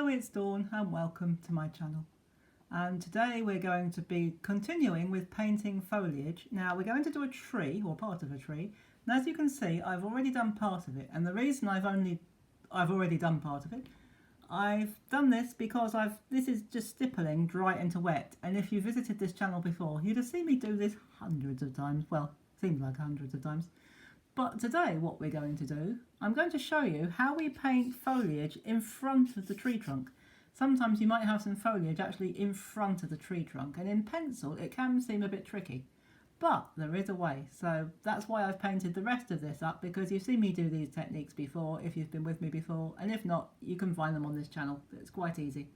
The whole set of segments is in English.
Hello, it's Dawn and welcome to my channel. And today we're going to be continuing with painting foliage. Now we're going to do a tree, or part of a tree, and as you can see I've already done part of it, and the reason I've already done part of it, I've done this because this is just stippling dry into wet, and if you visited this channel before you'd have seen me do this hundreds of times, well, seems like hundreds of times. But today what we're going to do, I'm going to show you how we paint foliage in front of the tree trunk. Sometimes you might have some foliage actually in front of the tree trunk, and in pencil it can seem a bit tricky. But there is a way, so that's why I've painted the rest of this up, because you've seen me do these techniques before if you've been with me before, and if not, you can find them on this channel. It's quite easy.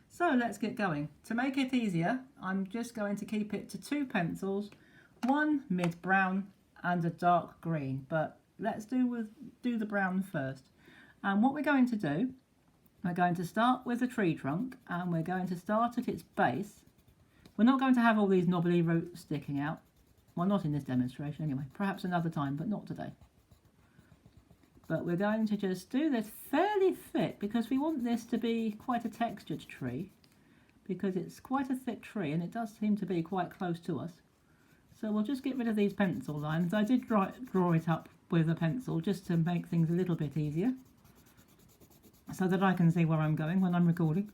So let's get going. To make it easier, I'm just going to keep it to 2 pencils, one mid-brown and a dark green, but let's do the brown first. And what we're going to do, we're going to start with the tree trunk, and we're going to start at its base. We're not going to have all these knobbly roots sticking out. Well, not in this demonstration anyway, perhaps another time, but not today. But we're going to just do this fairly thick, because we want this to be quite a textured tree, because it's quite a thick tree and it does seem to be quite close to us. So we'll just get rid of these pencil lines. I did draw it up with a pencil just to make things a little bit easier, so that I can see where I'm going when I'm recording.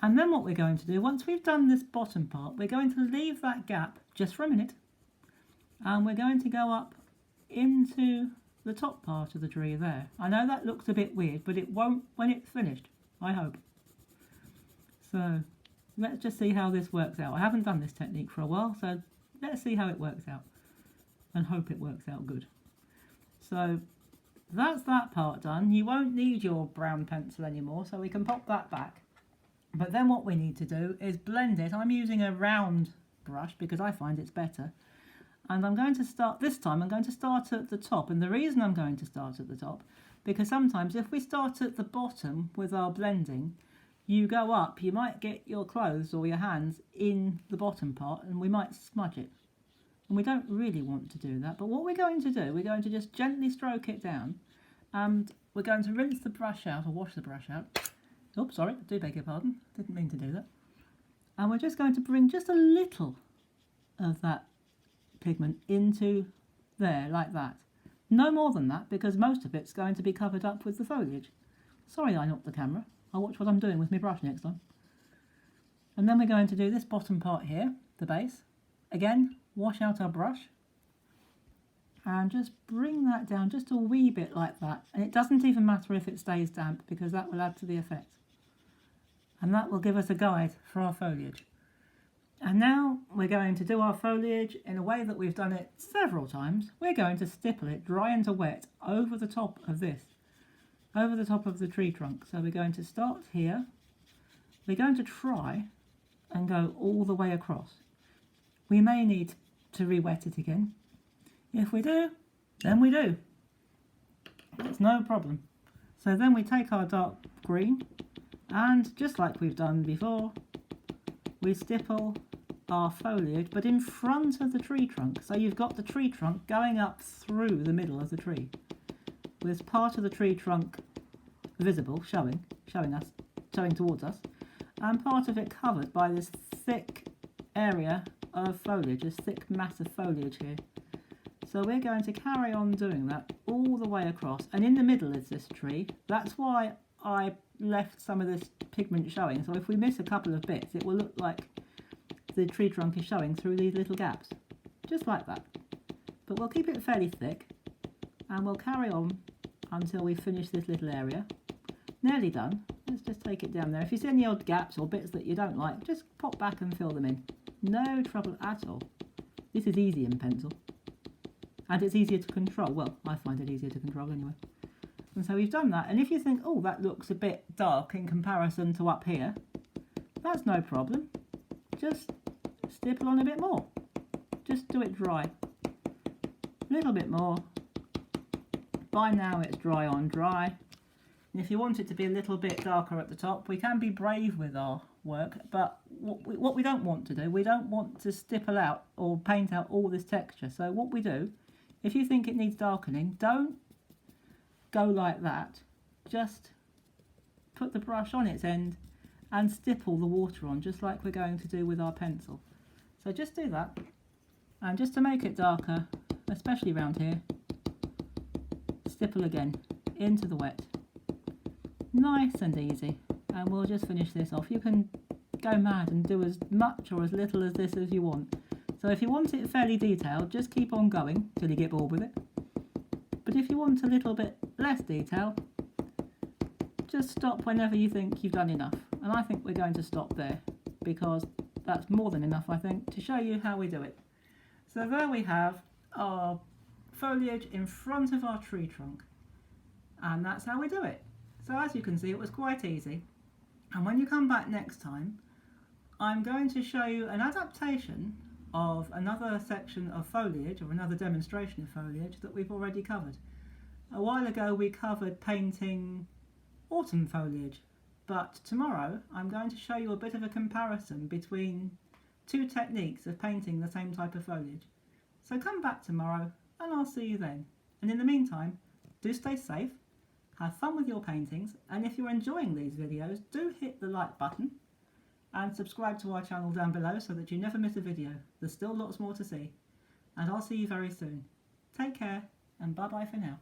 And then what we're going to do, once we've done this bottom part, we're going to leave that gap just for a minute, and we're going to go up into the top part of the tree there. I know that looks a bit weird, but it won't when it's finished, I hope. So let's just see how this works out. I haven't done this technique for a while, so let's see how it works out, and hope it works out good. So that's that part done. You won't need your brown pencil anymore, so we can pop that back. But then what we need to do is blend it. I'm using a round brush because I find it's better. And I'm going to start, this time I'm going to start at the top. And the reason I'm going to start at the top, because sometimes if we start at the bottom with our blending, you go up, you might get your clothes or your hands in the bottom part and we might smudge it. And we don't really want to do that. But what we're going to do, we're going to just gently stroke it down, and we're going to rinse the brush out, or wash the brush out. Oops, sorry, I do beg your pardon. Didn't mean to do that. And we're just going to bring just a little of that pigment into there, like that. No more than that, because most of it's going to be covered up with the foliage. Sorry I knocked the camera. I'll watch what I'm doing with my brush next time. And then we're going to do this bottom part here, the base. Again, wash out our brush and just bring that down just a wee bit like that. And it doesn't even matter if it stays damp, because that will add to the effect. And that will give us a guide for our foliage. And now we're going to do our foliage in a way that we've done it several times. We're going to stipple it dry into wet over the top of this, over the top of the tree trunk. So we're going to start here. We're going to try and go all the way across. We may need to re-wet it again. If we do, then we do. It's no problem. So then we take our dark green, and just like we've done before, we stipple our foliage, but in front of the tree trunk. So you've got the tree trunk going up through the middle of the tree, with part of the tree trunk visible, showing towards us, and part of it covered by this thick area of foliage, this thick mass of foliage here. So we're going to carry on doing that all the way across, and in the middle is this tree. That's why I left some of this pigment showing, so if we miss a couple of bits it will look like the tree trunk is showing through these little gaps, just like that. But we'll keep it fairly thick, and we'll carry on until we finish this little area. Nearly done. Let's just take it down there. If you see any odd gaps or bits that you don't like, just pop back and fill them in. No trouble at all. This is easy in pencil. And it's easier to control. Well, I find it easier to control anyway. And so we've done that. And if you think, oh, that looks a bit dark in comparison to up here, that's no problem. Just stipple on a bit more. Just do it dry. A little bit more. By now it's dry on dry. And if you want it to be a little bit darker at the top, we can be brave with our work, but what we don't want to do, we don't want to stipple out or paint out all this texture. So what we do, if you think it needs darkening, don't go like that. Just put the brush on its end and stipple the water on, just like we're going to do with our pencil. So just do that, and just to make it darker, especially around here, stipple again into the wet. Nice and easy, and we'll just finish this off. You can go mad and do as much or as little as this as you want. So if you want it fairly detailed, just keep on going till you get bored with it. But if you want a little bit less detail, just stop whenever you think you've done enough. And I think we're going to stop there, because that's more than enough, I think, to show you how we do it. So there we have our foliage in front of our tree trunk, and that's how we do it. So as you can see, it was quite easy, and when you come back next time, I'm going to show you an adaptation of another section of foliage, or another demonstration of foliage that we've already covered. A while ago we covered painting autumn foliage, but tomorrow I'm going to show you a bit of a comparison between two techniques of painting the same type of foliage. So come back tomorrow and I'll see you then. And in the meantime, do stay safe, have fun with your paintings, and if you're enjoying these videos, do hit the like button and subscribe to our channel down below so that you never miss a video. There's still lots more to see. And I'll see you very soon. Take care, and bye bye for now.